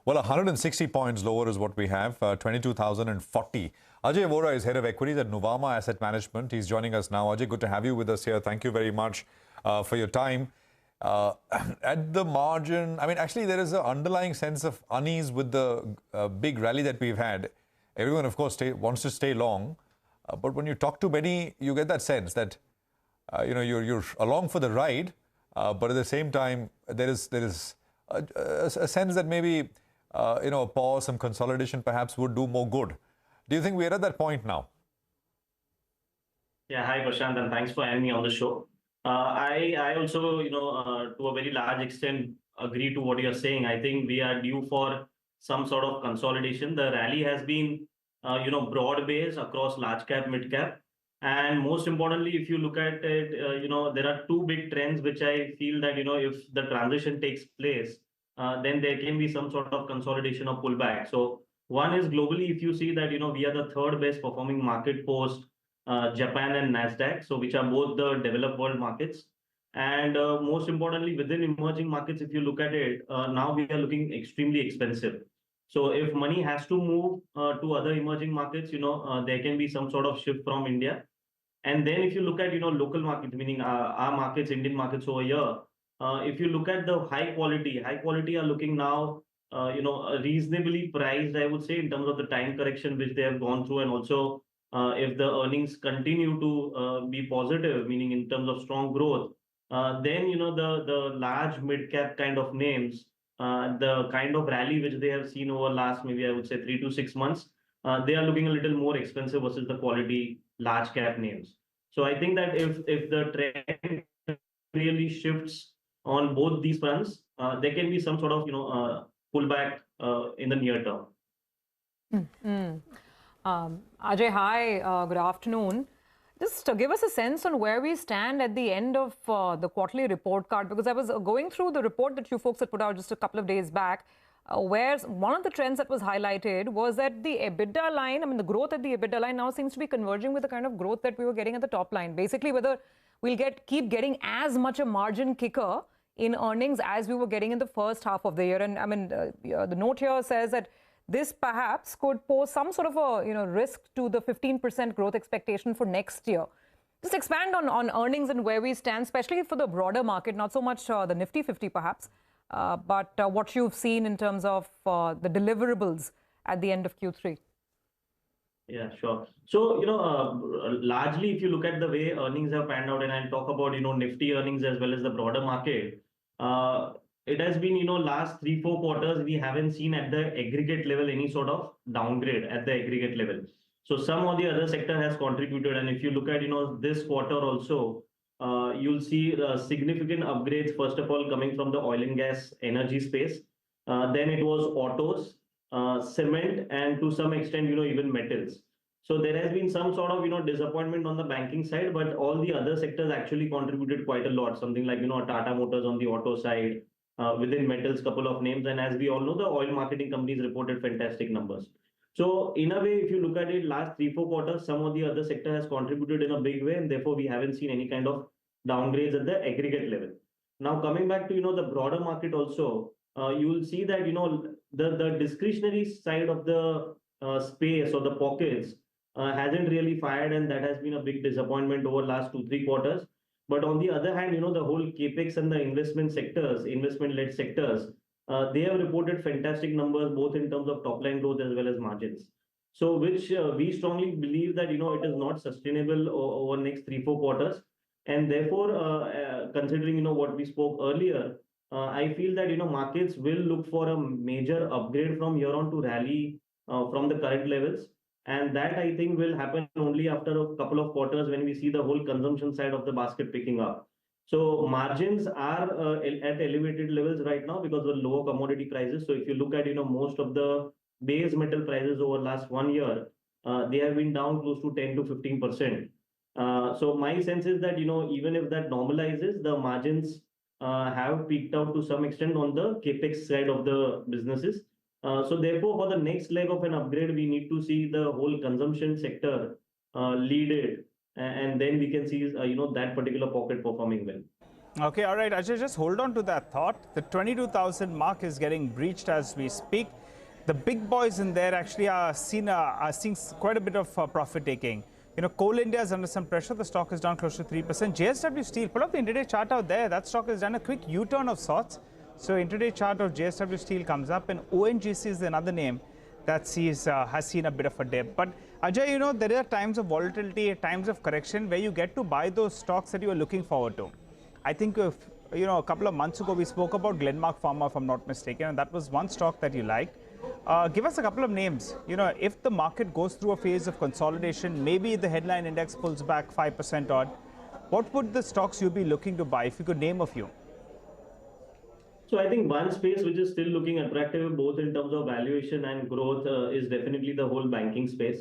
Well, 160 points lower is what we have, 22,040. Ajay Vora is head of equities at Nuvama Asset Management. He's joining us now. Ajay, good to have you with us here. Thank you very much for your time. At the margin, I mean, actually, there is an underlying sense of unease with the big rally that we've had. Everyone, of course, wants to stay long. But when you talk to many, you get that sense that, you're along for the ride. But at the same time, there is a sense that maybe a pause, some consolidation perhaps would do more good. Do you think we're at that point now? Yeah, hi Prashant, and thanks for having me on the show. I also, to a very large extent, agree to what you're saying. I think we are due for some sort of consolidation. The rally has been, broad-based across large cap, mid cap, and most importantly, if you look at it, there are two big trends which I feel that if the transition takes place, then there can be some sort of consolidation or pullback. So one is globally, if you see that we are the third best performing market post Japan and Nasdaq, so which are both the developed world markets. And most importantly, within emerging markets, if you look at it, now we are looking extremely expensive. So if money has to move to other emerging markets, there can be some sort of shift from India. And then if you look at local markets, meaning our markets, Indian markets over here, if you look at the high quality are looking now, reasonably priced, I would say, in terms of the time correction which they have gone through, and also if the earnings continue to be positive, meaning in terms of strong growth, then the large mid cap kind of names, the kind of rally which they have seen over last maybe I would say 3 to 6 months, they are looking a little more expensive versus the quality large cap names. So I think that if the trend really shifts on both these fronts, there can be some sort of pullback in the near term. Ajay, hi, good afternoon. Just give us a sense on where we stand at the end of the quarterly report card, because I was going through the report that you folks had put out just a couple of days back, where one of the trends that was highlighted was that the EBITDA line, I mean, the growth at the EBITDA line now seems to be converging with the kind of growth that we were getting at the top line. Basically, whether we'll keep getting as much a margin kicker in earnings as we were getting in the first half of the year. And I mean, the note here says that this perhaps could pose some sort of a risk to the 15% growth expectation for next year. Just expand on earnings and where we stand, especially for the broader market, not so much the Nifty 50 perhaps, but what you've seen in terms of the deliverables at the end of Q3. Yeah, sure. So, largely, if you look at the way earnings have panned out, and I'll talk about, Nifty earnings as well as the broader market, it has been, last 3, 4 quarters, we haven't seen at the aggregate level any sort of downgrade at the aggregate level. So some of the other sector has contributed. And if you look at, this quarter also, you'll see significant upgrades, first of all, coming from the oil and gas energy space. Then it was autos, cement, and to some extent, even metals. So there has been some sort of, disappointment on the banking side, but all the other sectors actually contributed quite a lot. Something like, Tata Motors on the auto side, within metals, couple of names. And as we all know, the oil marketing companies reported fantastic numbers. So in a way, if you look at it, last 3, 4 quarters, some of the other sector has contributed in a big way, and therefore we haven't seen any kind of downgrades at the aggregate level. Now coming back to the broader market also, you will see that the discretionary side of the space or the pockets hasn't really fired, and that has been a big disappointment over last 2, 3 quarters. But on the other hand, the whole capex and the investment sectors, investment-led sectors, they have reported fantastic numbers both in terms of top line growth as well as margins. So which we strongly believe that it is not sustainable over next 3, 4 quarters, and therefore considering what we spoke earlier, I feel that markets will look for a major upgrade from here on to rally from the current levels. And that I think will happen only after a couple of quarters when we see the whole consumption side of the basket picking up. So margins are at elevated levels right now because of the lower commodity prices. So if you look at most of the base metal prices over last 1 year, they have been down close to 10 to 15%. So my sense is that even if that normalizes, the margins have peaked out to some extent on the capex side of the businesses. So therefore, for the next leg of an upgrade, we need to see the whole consumption sector lead it, and then we can see that particular pocket performing well. Okay, all right, Ajay, just hold on to that thought. The 22,000 mark is getting breached as we speak. The big boys in there actually are seeing quite a bit of profit taking. You know, Coal India is under some pressure. The stock is down close to 3%. JSW Steel, put up the intraday chart out there. That stock has done a quick U-turn of sorts. So intraday chart of JSW Steel comes up, and ONGC is another name that has seen a bit of a dip. But Ajay, you know, there are times of volatility, times of correction where you get to buy those stocks that you are looking forward to. I think, you know, a couple of months ago, we spoke about Glenmark Pharma, if I'm not mistaken, and that was one stock that you liked. Give us a couple of names. You know, if the market goes through a phase of consolidation, maybe the headline index pulls back 5% odd, what would the stocks you be looking to buy, if you could name a few? So I think one space which is still looking attractive both in terms of valuation and growth is definitely the whole banking space.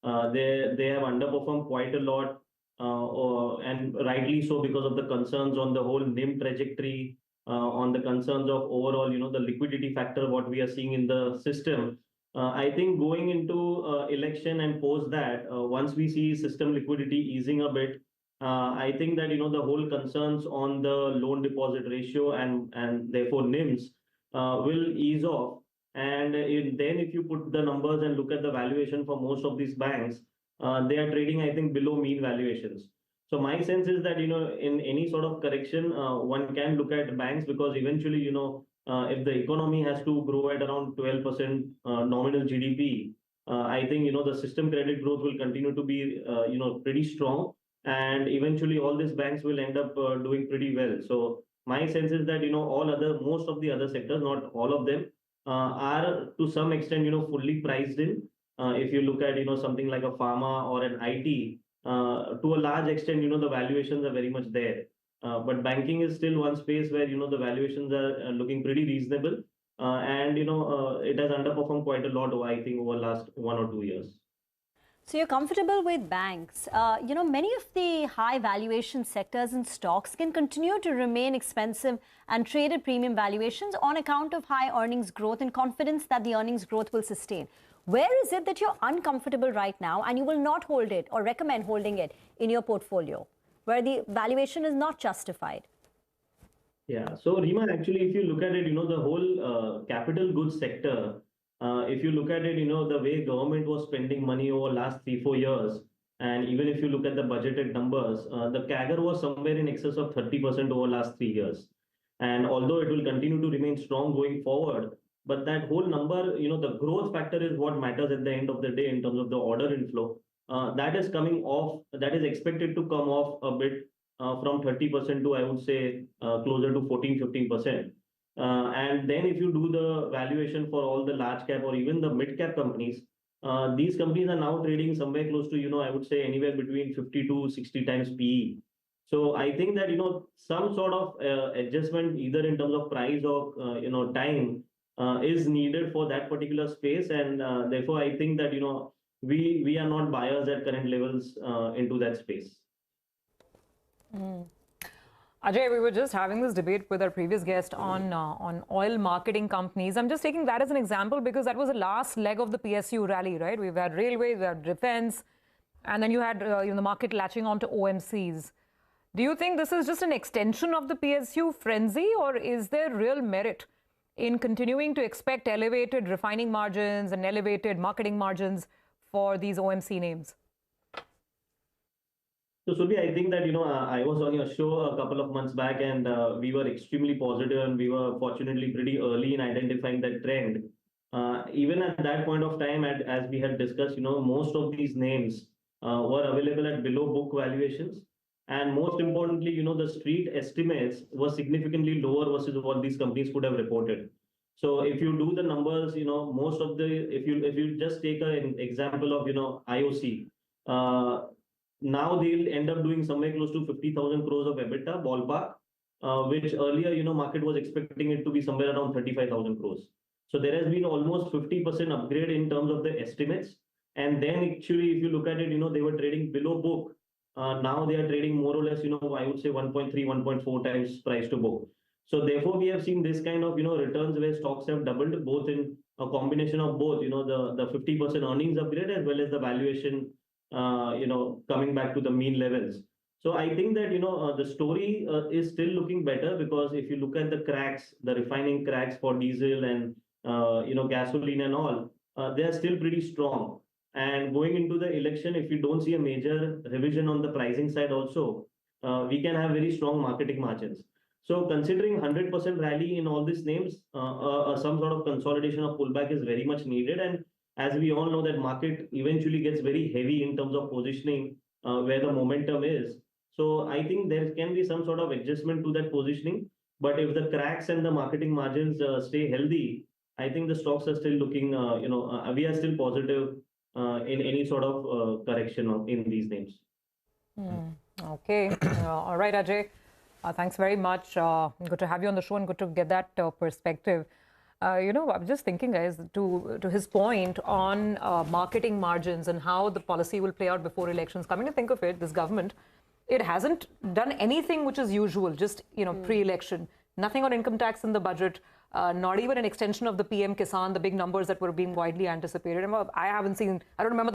They have underperformed quite a lot, and rightly so because of the concerns on the whole NIM trajectory, on the concerns of overall, the liquidity factor what we are seeing in the system. I think going into election and post that, once we see system liquidity easing a bit, I think that the whole concerns on the loan deposit ratio and therefore NIMs will ease off. And then if you put the numbers and look at the valuation for most of these banks, they are trading, I think, below mean valuations. So my sense is that in any sort of correction, one can look at banks because eventually if the economy has to grow at around 12% nominal GDP, I think the system credit growth will continue to be pretty strong, and eventually all these banks will end up doing pretty well. So my sense is that most of the other sectors, not all of them, are to some extent fully priced in. If you look at something like a pharma or an IT, to a large extent the valuations are very much there. But banking is still one space where the valuations are looking pretty reasonable, and it has underperformed quite a lot, I think, over last 1 or 2 years. So you're comfortable with banks. You know, many of the high valuation sectors and stocks can continue to remain expensive and trade at premium valuations on account of high earnings growth and confidence that the earnings growth will sustain. Where is it that you're uncomfortable right now and you will not hold it or recommend holding it in your portfolio, where the valuation is not justified? Yeah. So, Rima, actually, if you look at it, the whole capital goods sector, if you look at it, the way government was spending money over last 3, 4 years, and even if you look at the budgeted numbers, the CAGR was somewhere in excess of 30% over last 3 years. And although it will continue to remain strong going forward, but that whole number, the growth factor is what matters at the end of the day in terms of the order inflow. That is coming off, that is expected to come off a bit from 30% to, I would say, closer to 14, 15%. And then if you do the valuation for all the large cap or even the mid cap companies, these companies are now trading somewhere close to, I would say anywhere between 50 to 60 times PE. So I think that, some sort of adjustment either in terms of price or, time is needed for that particular space. And therefore, I think that, we are not buyers at current levels into that space. Ajay, we were just having this debate with our previous guest on oil marketing companies. I'm just taking that as an example because that was the last leg of the PSU rally, right? We've had railways, we had defense, and then you had the market latching onto OMCs. Do you think this is just an extension of the PSU frenzy, or is there real merit in continuing to expect elevated refining margins and elevated marketing margins for these OMC names? So, Surbi, I think that, I was on your show a couple of months back, and we were extremely positive, and we were fortunately pretty early in identifying that trend. Even at that point of time, as we had discussed, most of these names were available at below book valuations. And most importantly, the street estimates were significantly lower versus what these companies could have reported. So if you do the numbers, most of the, if you just take an example of, IOC, now they'll end up doing somewhere close to 50,000 crores of EBITDA ballpark, which earlier, market was expecting it to be somewhere around 35,000 crores. So there has been almost 50% upgrade in terms of the estimates. And then actually, if you look at it, they were trading below book. Now they are trading more or less, I would say 1.3, 1.4 times price to book. So therefore, we have seen this kind of, returns where stocks have doubled, both in a combination of both, the 50% earnings upgrade as well as the valuation, coming back to the mean levels. So I think that, the story is still looking better, because if you look at the cracks, the refining cracks for diesel and, gasoline and all, they are still pretty strong. And going into the election, if you don't see a major revision on the pricing side also, we can have very strong marketing margins. So considering 100% rally in all these names, some sort of consolidation or pullback is very much needed. And as we all know, that market eventually gets very heavy in terms of positioning where the momentum is. So I think there can be some sort of adjustment to that positioning. But if the cracks and the marketing margins stay healthy, I think the stocks are still looking, we are still positive in any sort of correction in these names. Okay. All right, Ajay. Thanks very much. Good to have you on the show and good to get that perspective. I'm just thinking, guys, to his point on marketing margins and how the policy will play out before elections. Coming to think of it, this government, it hasn't done anything which is usual, just, pre-election. Nothing on income tax in the budget, not even an extension of the PM Kisan, the big numbers that were being widely anticipated. I haven't seen, I don't remember